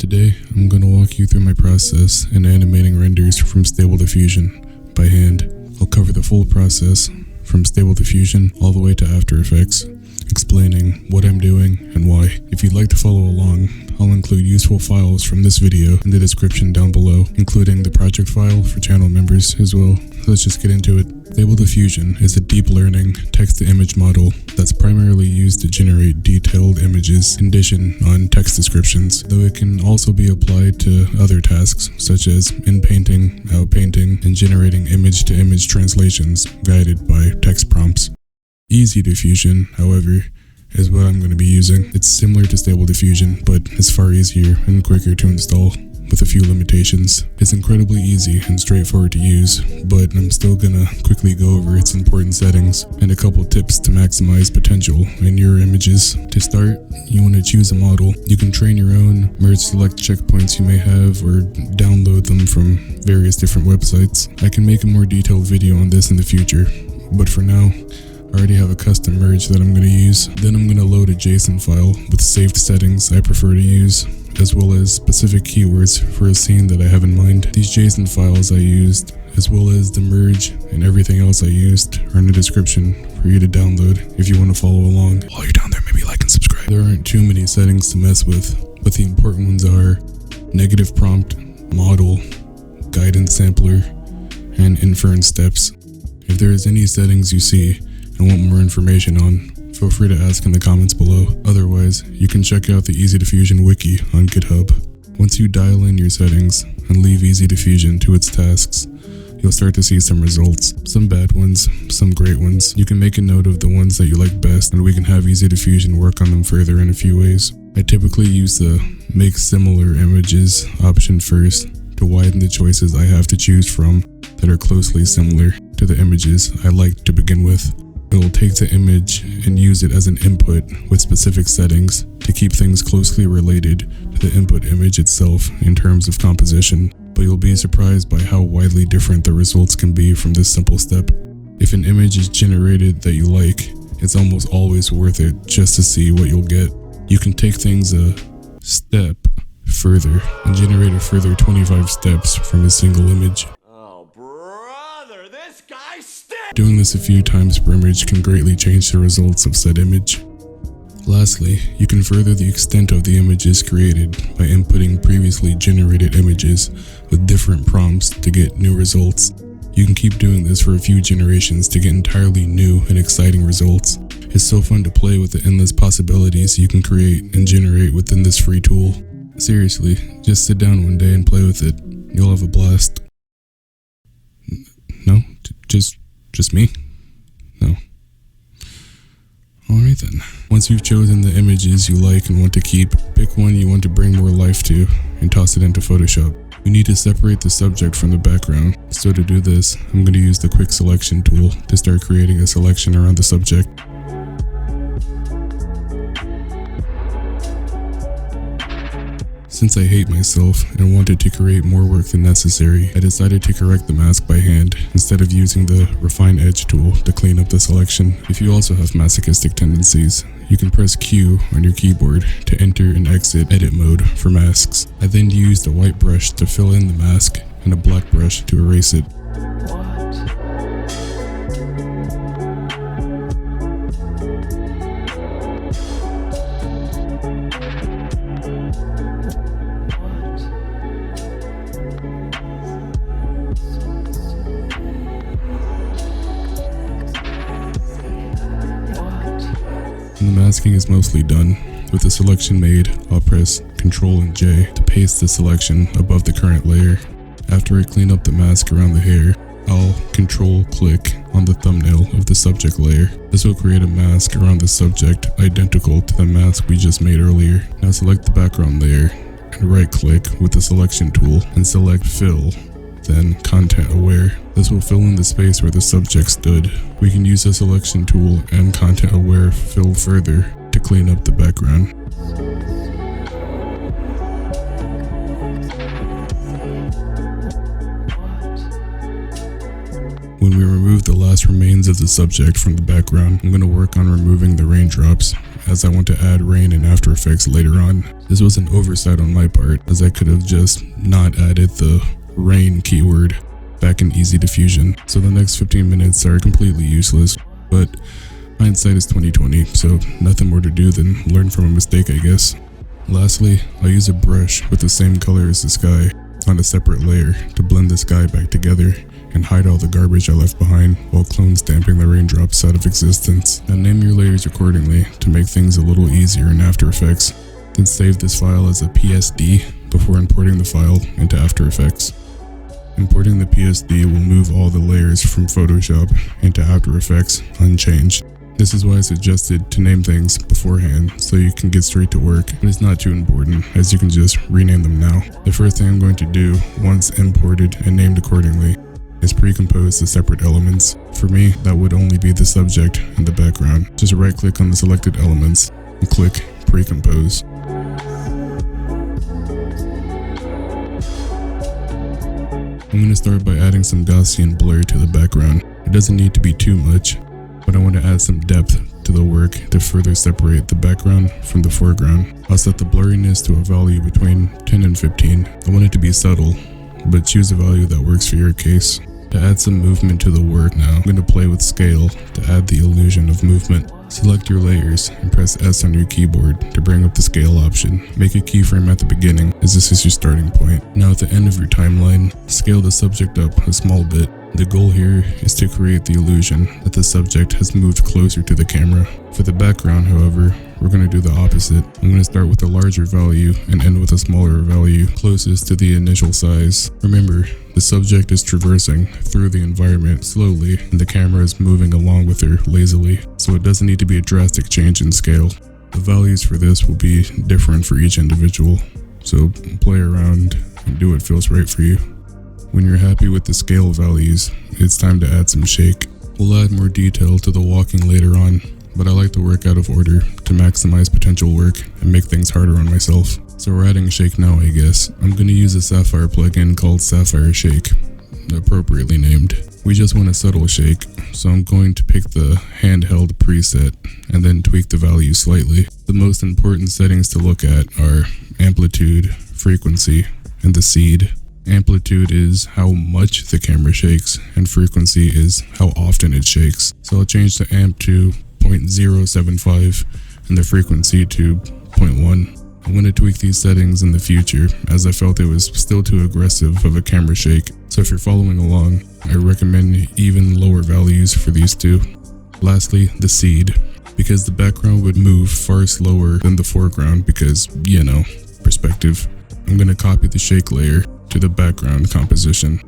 Today, I'm going to walk you through my process in animating renders from Stable Diffusion by hand. I'll cover the full process from Stable Diffusion all the way to After Effects, explaining what I'm doing and why. If you'd like to follow along, I'll include useful files from this video in the description down below, including the project file for channel members as well. Let's just get into it. Stable Diffusion is a deep learning text-to-image model that's primarily used to generate detailed images conditioned on text descriptions, though it can also be applied to other tasks such as in-painting, out-painting, and generating image-to-image translations guided by text prompts. Easy Diffusion, however, is what I'm going to be using. It's similar to Stable Diffusion, but it's far easier and quicker to install, with a few limitations. It's incredibly easy and straightforward to use, but I'm still gonna quickly go over its important settings and a couple tips to maximize potential in your images. To start, you want to choose a model. You can train your own, merge select checkpoints you may have, or download them from various different websites. I can make a more detailed video on this in the future, but for now, I already have a custom merge that I'm going to use. Then I'm going to load a JSON file with saved settings I prefer to use, as well as specific keywords for a scene that I have in mind. These JSON files I used, as well as the merge and everything else I used, are in the description for you to download if you want to follow along. While you're down there, maybe like and subscribe. There aren't too many settings to mess with, but the important ones are negative prompt, model, guidance sampler, and inference steps. If there is any settings you see and want more information on, feel free to ask in the comments below. Otherwise, you can check out the Easy Diffusion wiki on GitHub. Once you dial in your settings and leave Easy Diffusion to its tasks, you'll start to see some results. Some bad ones, some great ones. You can make a note of the ones that you like best, and we can have Easy Diffusion work on them further in a few ways. I typically use the Make Similar Images option first to widen the choices I have to choose from that are closely similar to the images I like to begin with. It will take the image and use it as an input with specific settings to keep things closely related to the input image itself in terms of composition, but you'll be surprised by how widely different the results can be from this simple step. If an image is generated that you like, it's almost always worth it just to see what you'll get. You can take things a step further and generate a further 25 steps from a single image. Doing this a few times per image can greatly change the results of said image. Lastly, you can further the extent of the images created by inputting previously generated images with different prompts to get new results. You can keep doing this for a few generations to get entirely new and exciting results. It's so fun to play with the endless possibilities you can create and generate within this free tool. Seriously, just sit down one day and play with it. You'll have a blast. No? Just me? No. Alright then. Once you've chosen the images you like and want to keep, pick one you want to bring more life to and toss it into Photoshop. You need to separate the subject from the background, so to do this, I'm going to use the quick selection tool to start creating a selection around the subject. Since I hate myself and wanted to create more work than necessary, I decided to correct the mask by hand instead of using the Refine Edge tool to clean up the selection. If you also have masochistic tendencies, you can press Q on your keyboard to enter and exit edit mode for masks. I then used a white brush to fill in the mask and a black brush to erase it. When the masking is mostly done, with the selection made, I'll press Ctrl and J to paste the selection above the current layer. After I clean up the mask around the hair, I'll Ctrl-click on the thumbnail of the subject layer. This will create a mask around the subject identical to the mask we just made earlier. Now select the background layer and right-click with the selection tool and select Fill, then Content Aware. This will fill in the space where the subject stood. We can use the selection tool and Content Aware Fill further to clean up the background. When we remove the last remains of the subject from the background, I'm going to work on removing the raindrops as I want to add rain in After Effects later on. This was an oversight on my part, as I could have just not added the rain keyword back in Easy Diffusion. So the next 15 minutes are completely useless, but hindsight is 20/20, so nothing more to do than learn from a mistake, I guess. Lastly, I'll use a brush with the same color as the sky on a separate layer to blend the sky back together and hide all the garbage I left behind while clone stamping the raindrops out of existence. Now name your layers accordingly to make things a little easier in After Effects. Then save this file as a PSD before importing the file into After Effects. Importing the PSD will move all the layers from Photoshop into After Effects unchanged. This is why I suggested to name things beforehand so you can get straight to work, but it's not too important as you can just rename them now. The first thing I'm going to do, once imported and named accordingly, is pre-compose the separate elements. For me, that would only be the subject and the background. Just right click on the selected elements and click pre-compose. I'm going to start by adding some Gaussian blur to the background. It doesn't need to be too much, but I want to add some depth to the work to further separate the background from the foreground. I'll set the blurriness to a value between 10 and 15. I want it to be subtle, but choose a value that works for your case. To add some movement to the work now, I'm going to play with scale to add the illusion of movement. Select your layers and press S on your keyboard to bring up the scale option. Make a keyframe at the beginning as this is your starting point. Now at the end of your timeline, scale the subject up a small bit. The goal here is to create the illusion that the subject has moved closer to the camera. For the background, however, we're going to do the opposite. I'm going to start with a larger value and end with a smaller value closest to the initial size. Remember, the subject is traversing through the environment slowly and the camera is moving along with her lazily, so it doesn't need to be a drastic change in scale. The values for this will be different for each individual, so play around and do what feels right for you. When you're happy with the scale values, it's time to add some shake. We'll add more detail to the walking later on, but I like to work out of order to maximize potential work and make things harder on myself. So we're adding shake now, I guess. I'm going to use a Sapphire plugin called Sapphire Shake, appropriately named. We just want a subtle shake, so I'm going to pick the handheld preset and then tweak the value slightly. The most important settings to look at are amplitude, frequency, and the seed. Amplitude is how much the camera shakes, and frequency is how often it shakes. So I'll change the amp to 0.075 and the frequency to 0.1. I'm going to tweak these settings in the future as I felt it was still too aggressive of a camera shake. So if you're following along, I recommend even lower values for these two. Lastly, the seed, because the background would move far slower than the foreground because, perspective. I'm going to copy the shake layer to the background composition.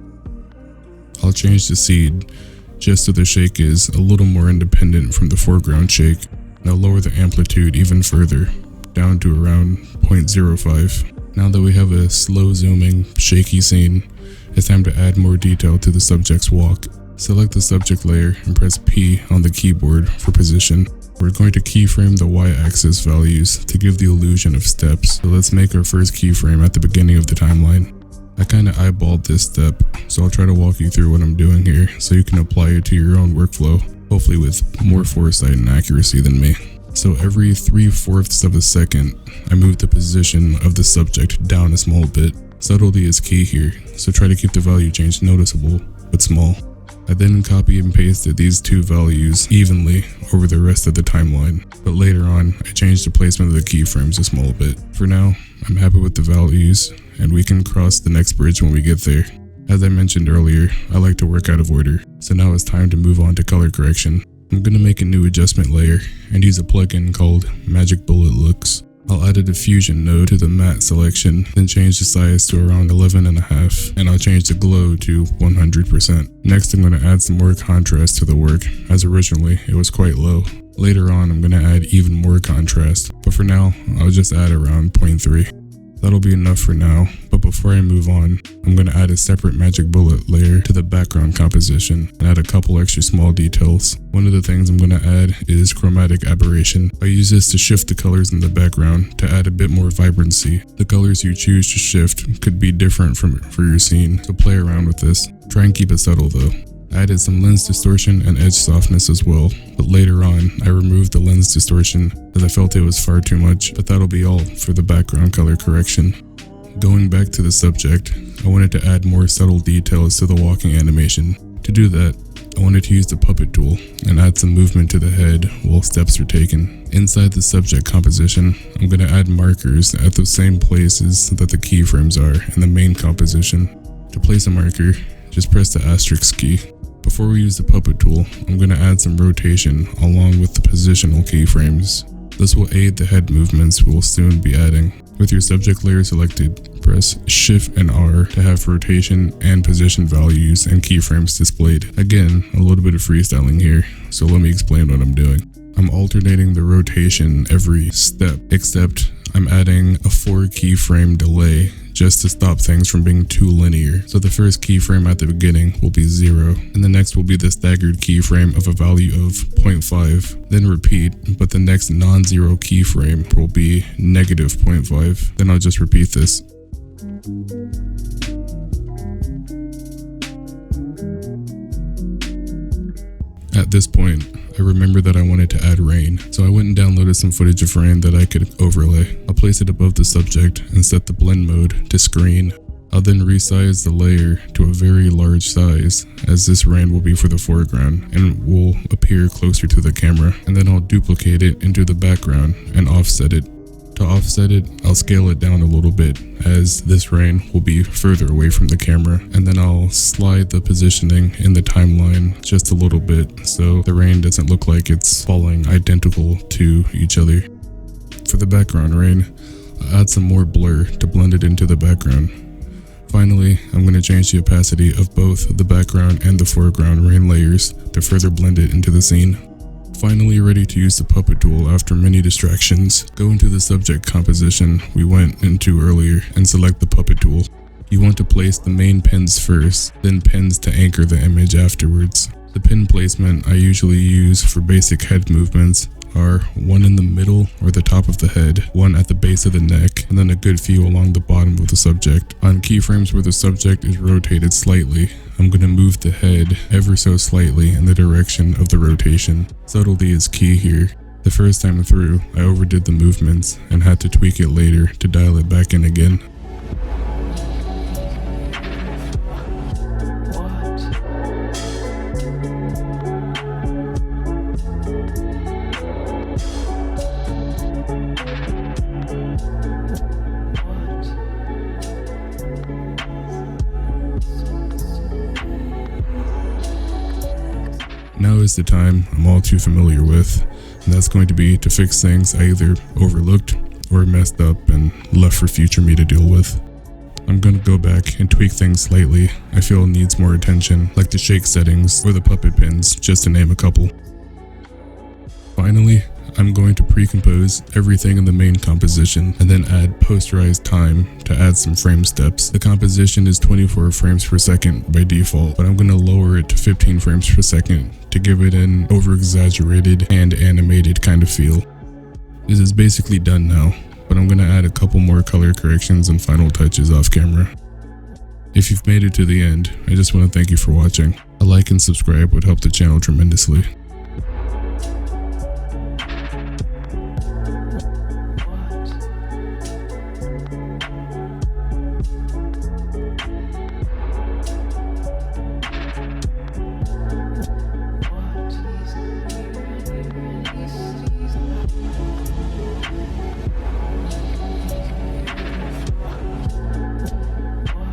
I'll change the seed just so the shake is a little more independent from the foreground shake. Now lower the amplitude even further, down to around 0.05. Now that we have a slow zooming, shaky scene, it's time to add more detail to the subject's walk. Select the subject layer and press P on the keyboard for position. We're going to keyframe the y-axis values to give the illusion of steps. So let's make our first keyframe at the beginning of the timeline. I kind of eyeballed this step, so I'll try to walk you through what I'm doing here so you can apply it to your own workflow, hopefully with more foresight and accuracy than me. So every 3/4 of a second, I move the position of the subject down a small bit. Subtlety is key here, so try to keep the value change noticeable, but small. I then copy and pasted these two values evenly over the rest of the timeline, but later on, I changed the placement of the keyframes a small bit. For now, I'm happy with the values, and we can cross the next bridge when we get there. As I mentioned earlier, I like to work out of order, so now it's time to move on to color correction. I'm going to make a new adjustment layer and use a plugin called Magic Bullet Looks. I'll add a diffusion node to the matte selection, then change the size to around 11.5, and I'll change the glow to 100%. Next, I'm going to add some more contrast to the work, as originally it was quite low. Later on, I'm going to add even more contrast, but for now, I'll just add around 0.3. That'll be enough for now, but before I move on, I'm going to add a separate magic bullet layer to the background composition and add a couple extra small details. One of the things I'm going to add is chromatic aberration. I use this to shift the colors in the background to add a bit more vibrancy. The colors you choose to shift could be different for your scene, so play around with this. Try and keep it subtle though. I added some lens distortion and edge softness as well, but later on I removed the lens distortion as I felt it was far too much, but that'll be all for the background color correction. Going back to the subject, I wanted to add more subtle details to the walking animation. To do that, I wanted to use the puppet tool and add some movement to the head while steps are taken. Inside the subject composition, I'm going to add markers at the same places that the keyframes are in the main composition. To place a marker, just press the asterisk key. Before we use the puppet tool, I'm going to add some rotation along with the positional keyframes. This will aid the head movements we'll soon be adding. With your subject layer selected, press Shift and R to have rotation and position values and keyframes displayed. Again, a little bit of freestyling here, so let me explain what I'm doing. I'm alternating the rotation every step, except I'm adding a 4 keyframe delay just to stop things from being too linear. So the first keyframe at the beginning will be 0, and the next will be the staggered keyframe of a value of 0.5, then repeat, but the next non-zero keyframe will be negative 0.5. Then I'll just repeat this. At this point, I remembered that I wanted to add rain, so I went and downloaded some footage of rain that I could overlay. I'll place it above the subject and set the blend mode to screen. I'll then resize the layer to a very large size, as this rain will be for the foreground and will appear closer to the camera, and then I'll duplicate it into the background and offset it. To offset it, I'll scale it down a little bit, as this rain will be further away from the camera, and then I'll slide the positioning in the timeline just a little bit so the rain doesn't look like it's falling identical to each other. For the background rain, I'll add some more blur to blend it into the background. Finally, I'm going to change the opacity of both the background and the foreground rain layers to further blend it into the scene. Finally ready to use the puppet tool after many distractions, go into the subject composition we went into earlier and select the puppet tool. You want to place the main pins first, then pins to anchor the image afterwards. The pin placement I usually use for basic head movements are one in the middle or the top of the head, one at the base of the neck, and then a good few along the bottom of the subject. On keyframes where the subject is rotated slightly, I'm going to move the head ever so slightly in the direction of the rotation. Subtlety is key here. The first time through, I overdid the movements and had to tweak it later to dial it back in again. Now is the time I'm all too familiar with, and that's going to be to fix things I either overlooked or messed up and left for future me to deal with. I'm going to go back and tweak things slightly I feel needs more attention, like the shake settings or the puppet pins, just to name a couple. Finally, I'm going to pre-compose everything in the main composition and then add posterized time to add some frame steps. The composition is 24 frames per second by default, but I'm going to lower it to 15 frames per second to give it an over-exaggerated and animated kind of feel. This is basically done now, but I'm going to add a couple more color corrections and final touches off camera. If you've made it to the end, I just want to thank you for watching. A like and subscribe would help the channel tremendously.